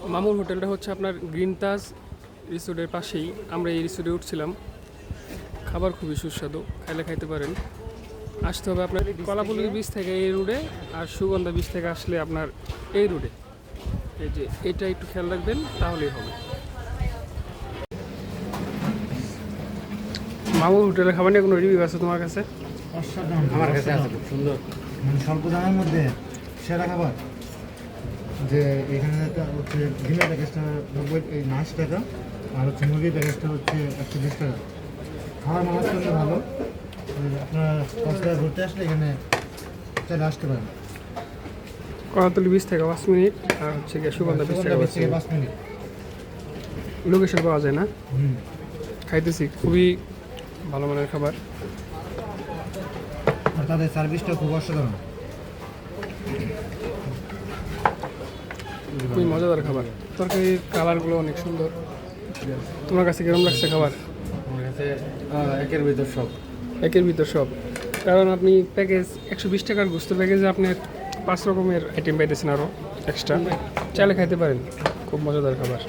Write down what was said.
মামুর হোটেলটা হচ্ছে আপনার গ্রিন তাজ রিসোর্টের পাশেই। আমরা এই রিসোর্টে উঠছিলাম। খাবার খুবই সুস্বাদু, খাইলে খাইতে পারেন। আসতে হবে আপনার কলাপুলি বীচ থেকে এই রুটে, আর সুগন্ধা বীচ থেকে আসলে আপনার এই রুটে। এই যে এটা একটু খেয়াল রাখবেন, তাহলেই হবে। মামুর হোটেলের খাবার নিয়ে কোনো রিভিউ আছে তোমার কাছে? অসাধারণ, আমার কাছে আছে, খুব সুন্দর। মানে স্বল্প দামের মধ্যে সেরা খাবার। যে এখানে হচ্ছে ডিমের প্যাকেজটা 90 টাকা, আর হচ্ছে মুরগির প্যাকেজটা হচ্ছে 120 টাকা। খাবার মানার জন্য ভালো। আপনারা কক্সবাজার ঘুরতে আসলে এখানে চলে আসতে পারেন। কলাতলি বীচ থেকে 5 মিনিট, আর হচ্ছে গিয়ে সুগন্ধা বীচ থেকে 5 মিনিট। 5 মিনিট লোকেশন পাওয়া যায় না। হুম। খাইতেছি, খুবই ভালো মানের খাবার। আর তাদের সার্ভিসটা খুব অসাধারণ। খুবই মজাদার খাবার। তরকারির কালারগুলো অনেক সুন্দর। তোমার কাছে কিরকম লাগছে খাবার? আমার কাছে একের ভিতর সব। একের ভিতর সব, কারণ আপনি প্যাকেজ 120 টাকার গোস্ত প্যাকেজে আপনি 5 রকমের আইটেম পাইতেছেন আরও এক্সট্রা। চাইলে খাইতে পারেন, খুব মজাদার খাবার।